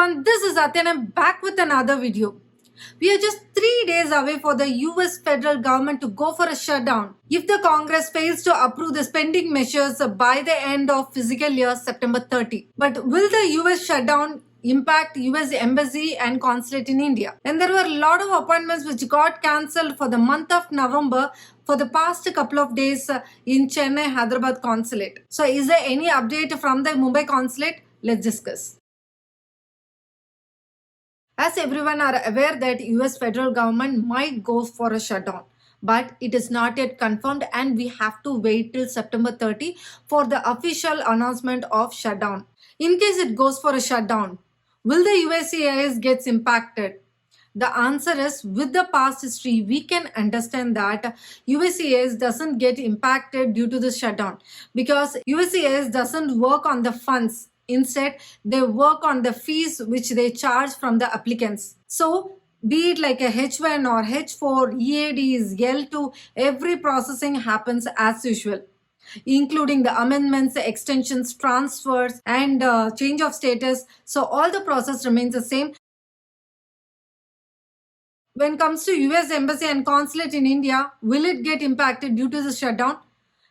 everyone, this is Atyan. I'm back with another video. We are just 3 days away for the US federal government to go for a shutdown if the Congress fails to approve the spending measures by the end of fiscal year September 30. But will the US shutdown impact US embassy and consulate in India? And there were a lot of appointments which got cancelled for the month of November for the past couple of days in Chennai Hyderabad consulate. So is there any update from the Mumbai consulate? Let's discuss. As everyone are aware that US federal government might go for a shutdown, but it is not yet confirmed and we have to wait till September 30 for the official announcement of shutdown. In case it goes for a shutdown, will the USCIS gets impacted? The answer is, with the past history, we can understand that USCIS doesn't get impacted due to the shutdown because USCIS doesn't work on the funds. Instead, they work on the fees which they charge from the applicants. So, be it like a H1 or H4, EADs, L2, every processing happens as usual, including the amendments, extensions, transfers, and change of status. So, all the process remains the same. When it comes to US Embassy and Consulate in India, will it get impacted due to the shutdown?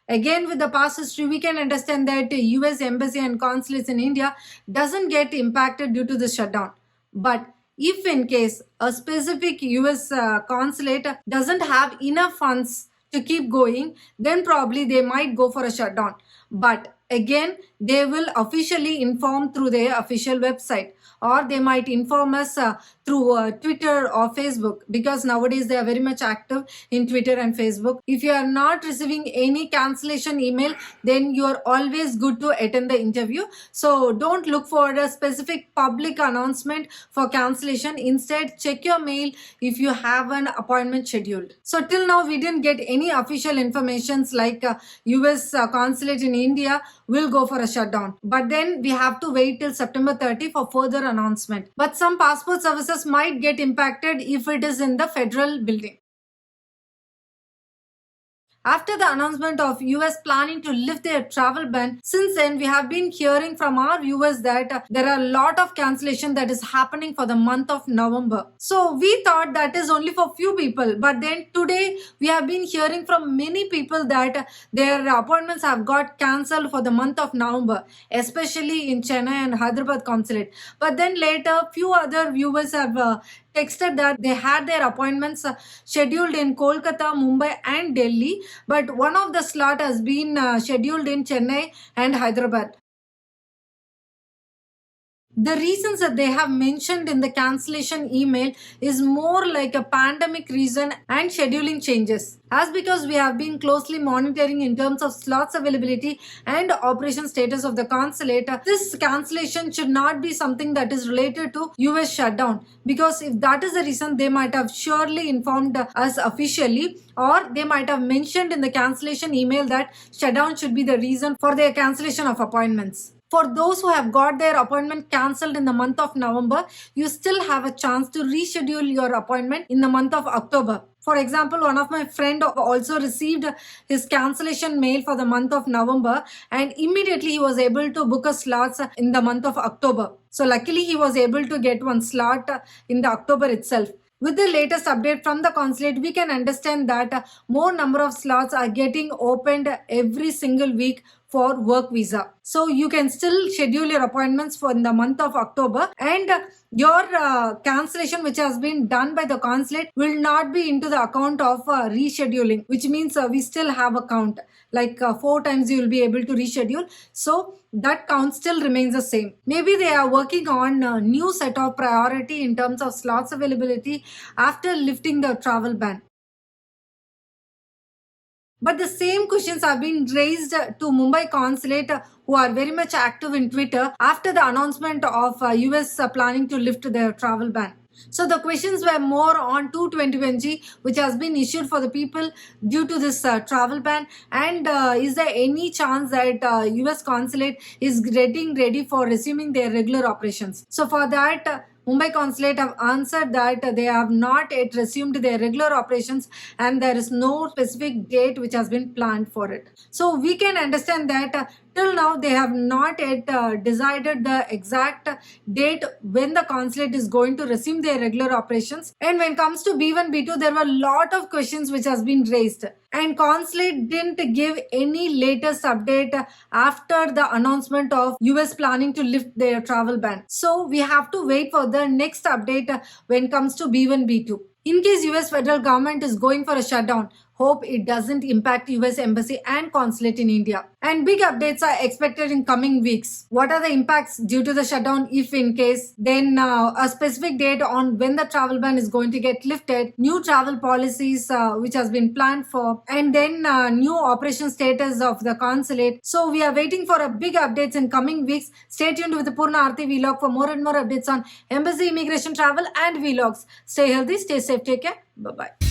Again, with the past history, we can understand that US Embassy and Consulates in India doesn't get impacted due to the shutdown. But if in case a specific US consulate doesn't have enough funds to keep going, then probably they might go for a shutdown. But again, they will officially inform through their official website, or they might inform us through Twitter or Facebook, because nowadays they are very much active in Twitter and Facebook. If you are not receiving any cancellation email, then you are always good to attend the interview. So don't look for a specific public announcement for cancellation. Instead, check your mail if you have an appointment scheduled. So till now, we didn't get any official informations like US consulate in India will go for a shutdown. But then we have to wait till September 30 for further announcement. But some passport services might get impacted if it is in the federal building. After the announcement of US planning to lift their travel ban, since then we have been hearing from our viewers that there are a lot of cancellation that is happening for the month of November. So we thought that is only for few people, but then today we have been hearing from many people that their appointments have got cancelled for the month of November, especially in Chennai and Hyderabad consulate. But then later few other viewers have texted that they had their appointments scheduled in Kolkata, Mumbai and Delhi, but one of the slot has been scheduled in Chennai and Hyderabad. The reasons that they have mentioned in the cancellation email is more like a pandemic reason and scheduling changes. As because we have been closely monitoring in terms of slots availability and operation status of the consulate, this cancellation should not be something that is related to US shutdown, because if that is the reason, they might have surely informed us officially, or they might have mentioned in the cancellation email that shutdown should be the reason for their cancellation of appointments. For those who have got their appointment cancelled in the month of November, you still have a chance to reschedule your appointment in the month of October. For example, one of my friend also received his cancellation mail for the month of November, and immediately he was able to book a slot in the month of October. So luckily he was able to get one slot in the October itself. With the latest update from the consulate, we can understand that more number of slots are getting opened every single week for work visa. So you can still schedule your appointments for in the month of October, and your cancellation which has been done by the consulate will not be into the account of rescheduling, which means we still have a count. Like 4 times you will be able to reschedule. So that count still remains the same. Maybe they are working on a new set of priority in terms of slots availability after lifting the travel ban. But the same questions have been raised to Mumbai consulate, who are very much active in Twitter after the announcement of US planning to lift their travel ban. So the questions were more on 221G, which has been issued for the people due to this travel ban, and is there any chance that US consulate is getting ready for resuming their regular operations? So for that, Mumbai consulate have answered that they have not yet resumed their regular operations and there is no specific date which has been planned for it. So we can understand that Till now, they have not yet decided the exact date when the consulate is going to resume their regular operations. And when it comes to B1, B2, there were a lot of questions which has been raised. And consulate didn't give any latest update after the announcement of US planning to lift their travel ban. So we have to wait for the next update when it comes to B1, B2. In case US federal government is going for a shutdown, hope it doesn't impact US embassy and consulate in India. And big updates are expected in coming weeks. What are the impacts due to the shutdown if in case? Then a specific date on when the travel ban is going to get lifted, new travel policies which has been planned for, and then new operation status of the consulate. So we are waiting for a big updates in coming weeks. Stay tuned with the Purna Aarti Vlog for more and more updates on embassy, immigration, travel and vlogs. Stay healthy, stay safe, take care. Bye-bye.